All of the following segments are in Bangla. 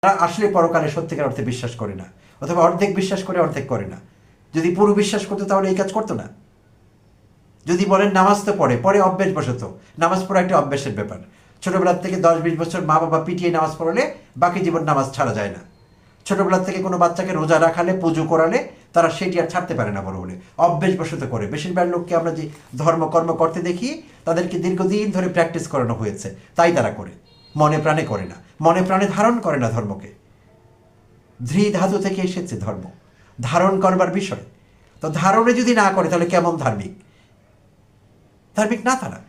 তারা আসলে পরকালে সত্যিকার অর্থে বিশ্বাস করে না, অথবা অর্ধেক বিশ্বাস করে অর্ধেক করে না। যদি পুরো বিশ্বাস করতো তাহলে এই কাজ করতো না। যদি বলেন নামাজ তো পড়ে অভ্যেস বসত, নামাজ পড়া একটা অভ্যেসের ব্যাপার। ছোটবেলার থেকে 10-20 বছর মা বাবা পিটিয়ে নামাজ পড়ালে বাকি জীবন নামাজ ছাড়া যায় না। ছোটবেলার থেকে কোনো বাচ্চাকে রোজা রাখালে, পুজো করালে তারা সেটি আর ছাড়তে পারে না বড় হলে, অভ্যেস বসত করে। বেশিরভাগ লোককে আমরা যে ধর্মকর্ম করতে দেখি তাদেরকে দীর্ঘদিন ধরে প্র্যাকটিস করানো হয়েছে, তাই তারা করে, মনে প্রাণে করে না, মনে প্রাণে ধারণ করে না ধর্মকে। ধৃ ধাতু থেকে এসেছে ধর্ম, ধারণ করবার বিষয়। তো ধারণে যদি না করে তাহলে কেমন ধার্মিক? ধার্মিক না তারা।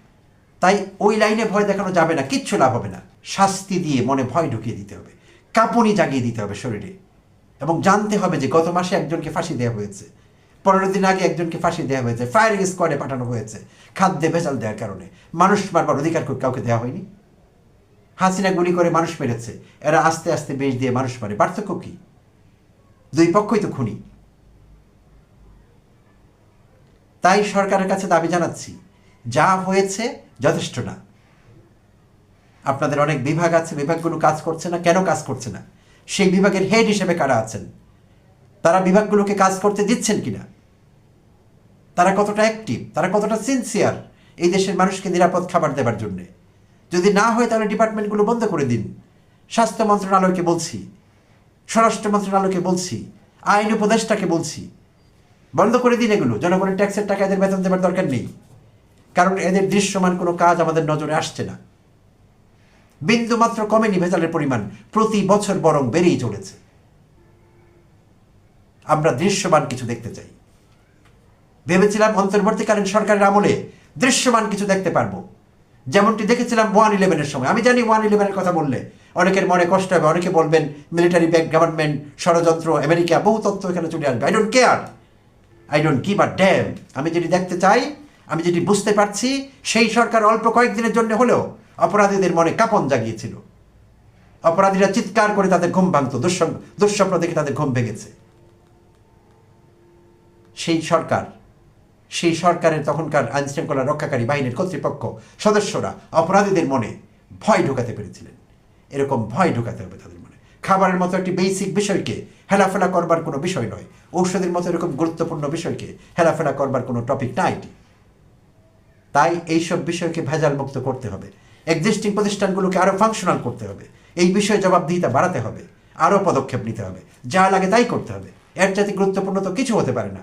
তাই ওই লাইনে ভয় দেখানো যাবে না, কিচ্ছু লাভ হবে না। শাস্তি দিয়ে মনে ভয় ঢুকিয়ে দিতে হবে, কাঁপুনি জাগিয়ে দিতে হবে শরীরে, এবং জানতে হবে যে গত মাসে একজনকে ফাঁসি দেওয়া হয়েছে, 15 দিন আগে একজনকে ফাঁসি দেওয়া হয়েছে, ফায়ারিং স্কোয়াডে পাঠানো হয়েছে খাদ্যে ভেজাল দেওয়ার কারণে। মানুষ মারবার অধিকার কাউকে দেওয়া হয়নি। হাসিনা গুলি করে মানুষ মেরেছে, এরা আস্তে আস্তে বেশ দিয়ে মানুষ মারে। পার্থক্য কি? দুই পক্ষই তো খুনি। তাই সরকারের কাছে দাবি জানাচ্ছি, যা হয়েছে যথেষ্ট না। আপনাদের অনেক বিভাগ আছে, বিভাগগুলো কাজ করছে না। কেন কাজ করছে না? সেই বিভাগের হেড হিসেবে কারা আছেন? তারা বিভাগগুলোকে কাজ করতে দিচ্ছেন কিনা? তারা কতটা অ্যাক্টিভ, তারা কতটা সিনসিয়ার এই দেশের মানুষকে নিরাপদ খাবার দেবার জন্যে? যদি না হয় তাহলে ডিপার্টমেন্টগুলো বন্ধ করে দিন। স্বাস্থ্য মন্ত্রণালয়কে বলছি, স্বরাষ্ট্র মন্ত্রণালয়কে বলছি, আইন উপদেষ্টাকে বলছি, বন্ধ করে দিন এগুলো। জনগণের ট্যাক্সের টাকা এদের বেতন দেবার দরকার নেই, কারণ এদের দৃশ্যমান কোনো কাজ আমাদের নজরে আসছে না। বিন্দুমাত্র কমেনি ভেজালের পরিমাণ, প্রতি বছর বরং বেড়েই চলেছে। আমরা দৃশ্যমান কিছু দেখতে চাই। ভেবেছিলাম অন্তর্বর্তীকালীন সরকারের আমলে দৃশ্যমান কিছু দেখতে পারবো, যেমনটি দেখেছিলাম 1/11-এর সময়। আমি জানি 1/11-এর কথা বললে অনেকের মনে কষ্ট হবে, অনেকে বলবেন মিলিটারি ব্যাক গভর্নমেন্ট, ষড়যন্ত্র, আমেরিকা, বহু তথ্য এখানে চলে আসবে। I don't care, I don't give a dam. আমি যেটি দেখতে চাই, আমি যেটি বুঝতে পারছি, সেই সরকার অল্প কয়েকদিনের জন্য হলেও অপরাধীদের মনে কাঁপন জাগিয়েছিল। অপরাধীরা চিৎকার করে তাদের ঘুম ভাঙত, দুঃস্বপ্ন দেখে তাদের ঘুম ভেঙেছে। সেই সরকারের তখনকার আইনশৃঙ্খলা রক্ষাকারী বাহিনীর কর্তৃপক্ষ সদস্যরা অপরাধীদের মনে ভয় ঢোকাতে পেরেছিলেন। এরকম ভয় ঢোকাতে হবে তাদের মনে। খাবারের মতো একটি বেসিক বিষয়কে হেলাফেলা করবার কোনো বিষয় নয়, ঔষধের মতো এরকম গুরুত্বপূর্ণ বিষয়কে হেলাফেলা করবার কোনো টপিক না এটি। তাই এইসব বিষয়কে ভেজাল মুক্ত করতে হবে, এক্সিস্টিং প্রতিষ্ঠানগুলোকে আরও ফাংশনাল করতে হবে, এই বিষয়ে জবাবদিহিতা বাড়াতে হবে, আরও পদক্ষেপ নিতে হবে, যা লাগে তাই করতে হবে। এর চাইতে গুরুত্বপূর্ণ তো কিছু হতে পারে না।